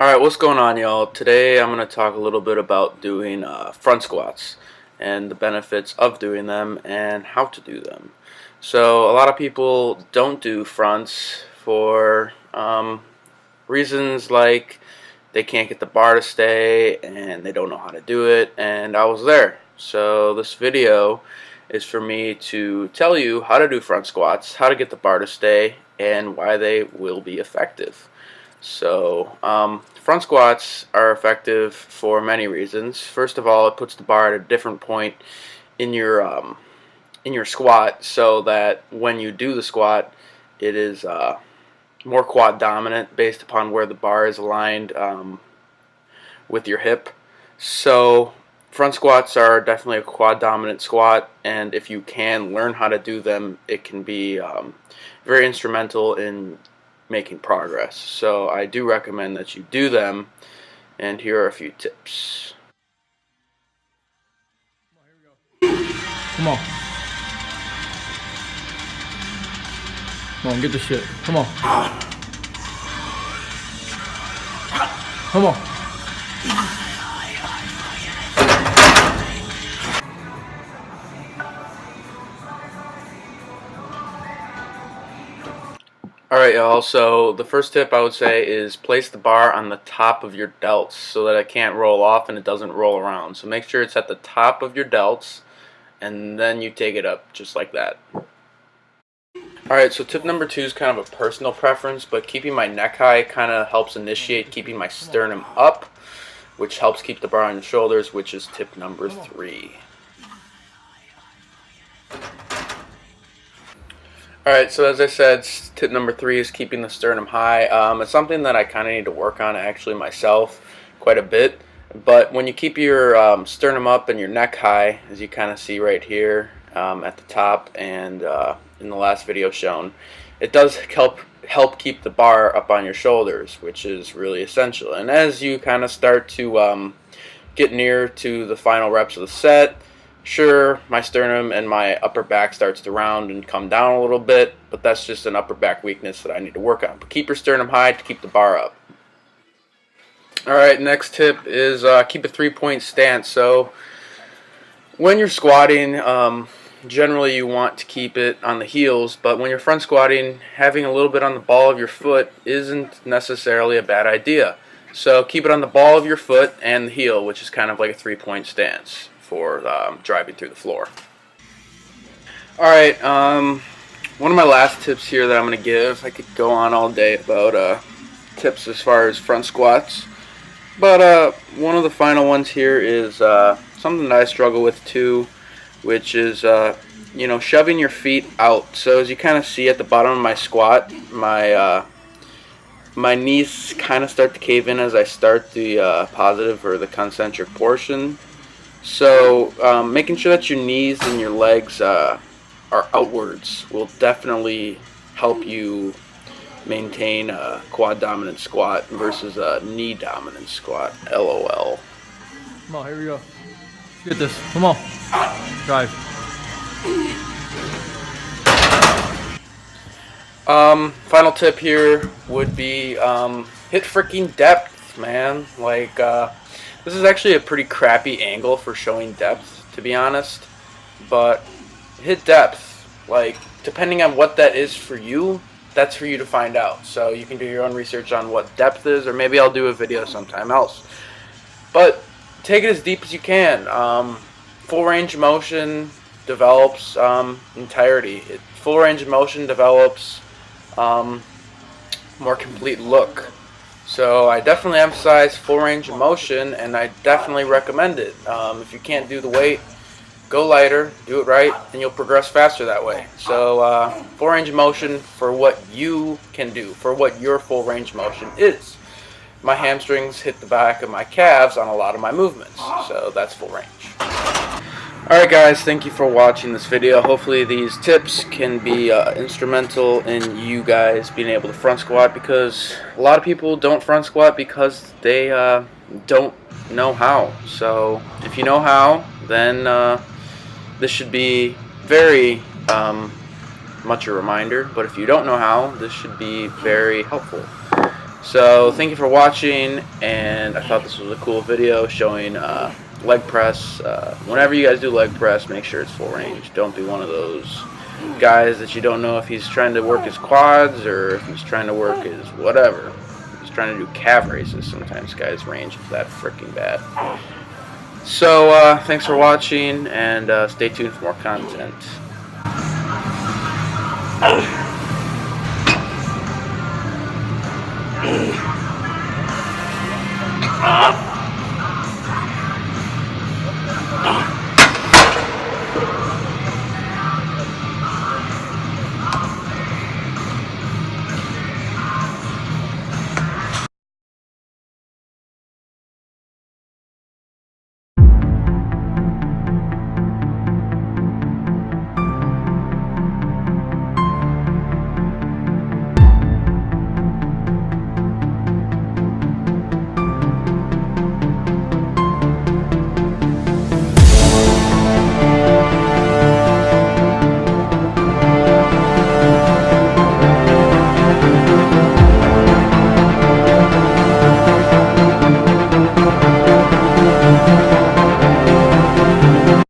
Alright, what's going on, y'all? Today I'm going to talk a little bit about doing front squats and the benefits of doing them and how to do them. So a lot of people don't do fronts for reasons like they can't get the bar to stay and they don't know how to do it, and I was there. So this video is for me to tell you how to do front squats, how to get the bar to stay, and why they will be effective. So front squats are effective for many reasons. First of all, it puts the bar at a different point in your squat, so that when you do the squat, it is more quad dominant based upon where the bar is aligned with your hip. So front squats are definitely a quad dominant squat, and if you can learn how to do them, it can be very instrumental in making progress. So I do recommend that you do them, and here are a few tips. Come on. Come on, get the shit. Come on. Come on. Alright, y'all, so the first tip I would say is place the bar on the top of your delts so that it can't roll off and it doesn't roll around. So make sure it's at the top of your delts, and then you take it up just like that. Alright, so tip number 2 is kind of a personal preference, but keeping my neck high kind of helps initiate keeping my sternum up, which helps keep the bar on your shoulders, which is tip number 3. Alright, so as I said, tip number 3 is keeping the sternum high. It's something that I kind of need to work on actually myself quite a bit. But when you keep your sternum up and your neck high, as you kind of see right here at the top and in the last video shown, it does help keep the bar up on your shoulders, which is really essential. And as you kind of start to get near to the final reps of the set, sure, my sternum and my upper back starts to round and come down a little bit, but that's just an upper back weakness that I need to work on. But keep your sternum high to keep the bar up. Alright, next tip is keep a 3-point stance. So when you're squatting, generally you want to keep it on the heels, but when you're front squatting, having a little bit on the ball of your foot isn't necessarily a bad idea. So keep it on the ball of your foot and the heel, which is kind of like a 3-point stance for driving through the floor. Alright, one of my last tips here that I'm going to give, I could go on all day about tips as far as front squats, but one of the final ones here is something that I struggle with too, which is shoving your feet out. So as you kind of see at the bottom of my squat, my knees kind of start to cave in as I start the positive or the concentric portion. So making sure that your knees and your legs are outwards will definitely help you maintain a quad dominant squat versus a knee dominant squat. LOL. Come on, here we go. Get this. Come on. Drive. Final tip here would be hit freaking depth, man. Like this is actually a pretty crappy angle for showing depth, to be honest, but hit depth. Like, depending on what that is for you, that's for you to find out. So you can do your own research on what depth is, or maybe I'll do a video sometime else. But take it as deep as you can. Full range of motion develops entirety. Full range of motion develops more complete look. So I definitely emphasize full range of motion, and I definitely recommend it. If you can't do the weight, go lighter, do it right, and you'll progress faster that way. So full range of motion for what you can do, for what your full range of motion is. My hamstrings hit the back of my calves on a lot of my movements, so that's full range. Alright guys, thank you for watching this video. Hopefully these tips can be instrumental in you guys being able to front squat, because a lot of people don't front squat because they don't know how. So if you know how, then this should be very much a reminder, but if you don't know how, this should be very helpful. So thank you for watching, and I thought this was a cool video showing leg press. Whenever you guys do leg press, make sure it's full range. Don't be one of those guys that you don't know if he's trying to work his quads or if he's trying to work his whatever. He's trying to do calf raises. Sometimes guys' range is that freaking bad. So thanks for watching, and stay tuned for more content.